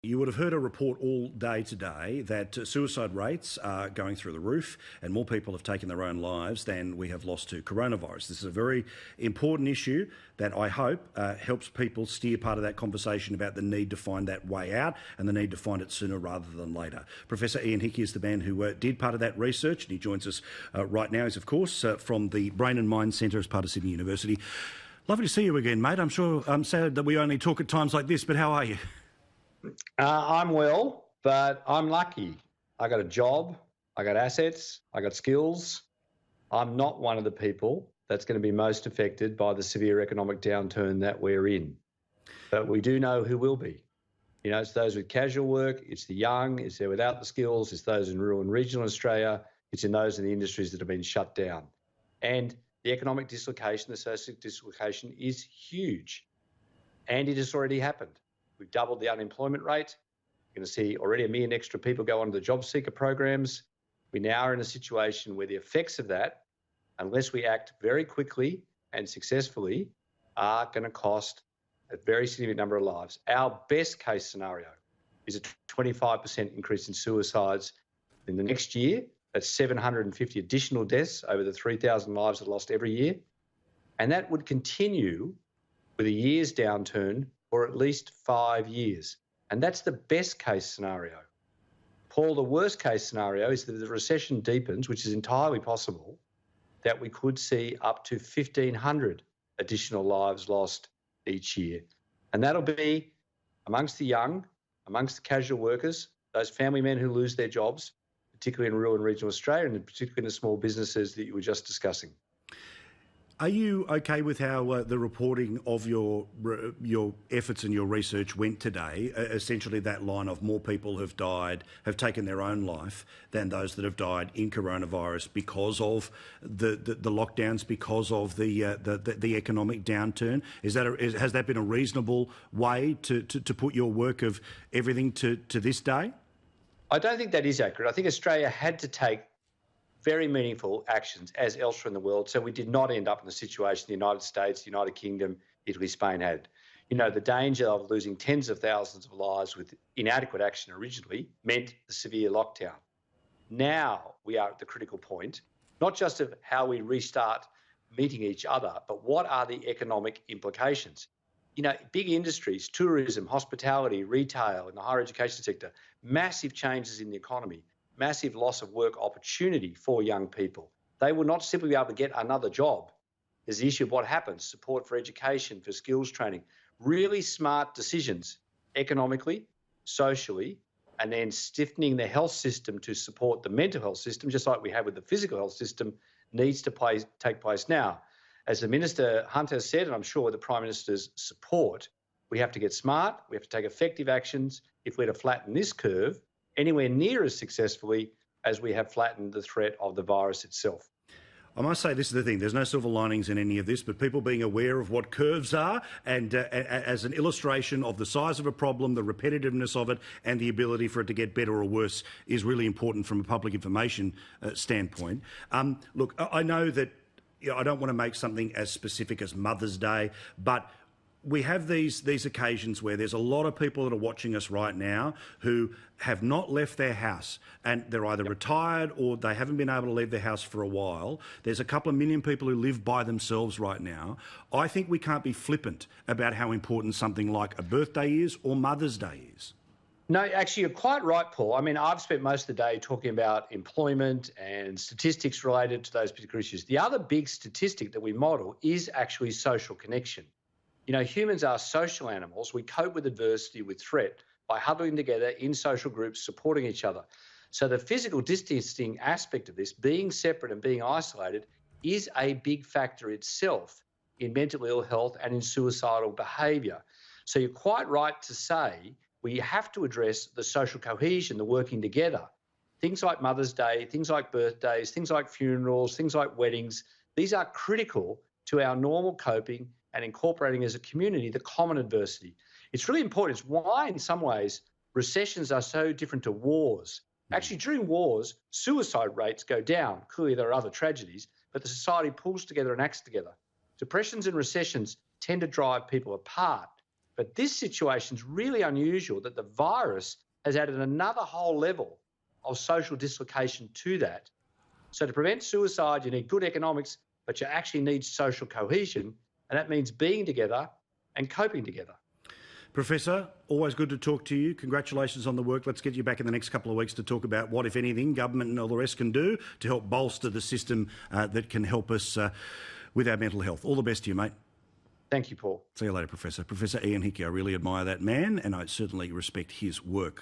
You would have heard a report all day today that suicide rates are going through the roof and more people have taken their own lives than we have lost to coronavirus. This is a very important issue that I hope helps people steer part of that conversation about the need to find that way out and the need to find it sooner rather than later. Professor Ian Hickie is the man who did part of that research, and he joins us right now. He's, of course, from the Brain and Mind Centre as part of Sydney University. Lovely to see you again, mate. I'm sure I'm sad that we only talk at times like this, but how are you? I'm well, but I'm lucky. I got a job, I got assets, I got skills. I'm not one of the people that's going to be most affected by the severe economic downturn that we're in. But we do know who will be. You know, it's those with casual work, it's the young, it's there without the skills, it's those in rural and regional Australia, it's in those in the industries that have been shut down. And the economic dislocation, the social dislocation is huge. And it has already happened. We've doubled the unemployment rate. You're going to see already 1 million extra people go onto the job seeker programs. We now are in a situation where the effects of that, unless we act very quickly and successfully, are going to cost a very significant number of lives. Our best case scenario is a 25% increase in suicides in the next year. That's 750 additional deaths over the 3,000 lives that are lost every year. And that would continue with a year's downturn for at least 5 years. And that's the best case scenario. Paul, the worst case scenario is that the recession deepens, which is entirely possible, that we could see up to 1,500 additional lives lost each year. And that'll be amongst the young, amongst the casual workers, those family men who lose their jobs, particularly in rural and regional Australia, and particularly in the small businesses that you were just discussing. Are you okay with how the reporting of your efforts and your research went today? Essentially that line of more people have died, have taken their own life than those that have died in coronavirus because of the lockdowns, because of the economic downturn. Has that been a reasonable way to put your work of everything to this day? I don't think that is accurate. I think Australia had to take very meaningful actions as elsewhere in the world, so we did not end up in the situation the United States, the United Kingdom, Italy, Spain had. You know, the danger of losing tens of thousands of lives with inadequate action originally meant the severe lockdown. Now we are at the critical point, not just of how we restart meeting each other, but what are the economic implications? You know, big industries, tourism, hospitality, retail, and the higher education sector, massive changes in the economy, massive loss of work opportunity for young people. They will not simply be able to get another job. There's the issue of what happens, support for education, for skills training, really smart decisions economically, socially, and then stiffening the health system to support the mental health system, just like we have with the physical health system, needs to take place now. As the Minister Hunter said, and I'm sure with the Prime Minister's support, we have to get smart, we have to take effective actions if we're to flatten this curve anywhere near as successfully as we have flattened the threat of the virus itself. I must say, this is the thing, there's no silver linings in any of this, but people being aware of what curves are and as an illustration of the size of a problem, the repetitiveness of it and the ability for it to get better or worse is really important from a public information standpoint. Look, I know that I don't want to make something as specific as Mother's Day, but we have these occasions where there's a lot of people that are watching us right now who have not left their house and they're either retired or they haven't been able to leave their house for a while. There's a couple of million people who live by themselves right now. I think we can't be flippant about how important something like a birthday is or Mother's Day is. No, actually, you're quite right, Paul. I mean, I've spent most of the day talking about employment and statistics related to those particular issues. The other big statistic that we model is actually social connection. You know, humans are social animals. We cope with adversity, with threat, by huddling together in social groups, supporting each other. So the physical distancing aspect of this, being separate and being isolated, is a big factor itself in mental ill health and in suicidal behaviour. So you're quite right to say we have to address the social cohesion, the working together. Things like Mother's Day, things like birthdays, things like funerals, things like weddings, these are critical to our normal coping and incorporating as a community the common adversity. It's really important. It's why, in some ways, recessions are so different to wars. Actually, during wars, suicide rates go down. Clearly, there are other tragedies, but the society pulls together and acts together. Depressions and recessions tend to drive people apart. But this situation is really unusual, that the virus has added another whole level of social dislocation to that. So to prevent suicide, you need good economics, but you actually need social cohesion, and that means being together and coping together. Professor, always good to talk to you. Congratulations on the work. Let's get you back in the next couple of weeks to talk about what, if anything, government and all the rest can do to help bolster the system that can help us with our mental health. All the best to you, mate. Thank you, Paul. See you later, Professor. Professor Ian Hickie, I really admire that man and I certainly respect his work.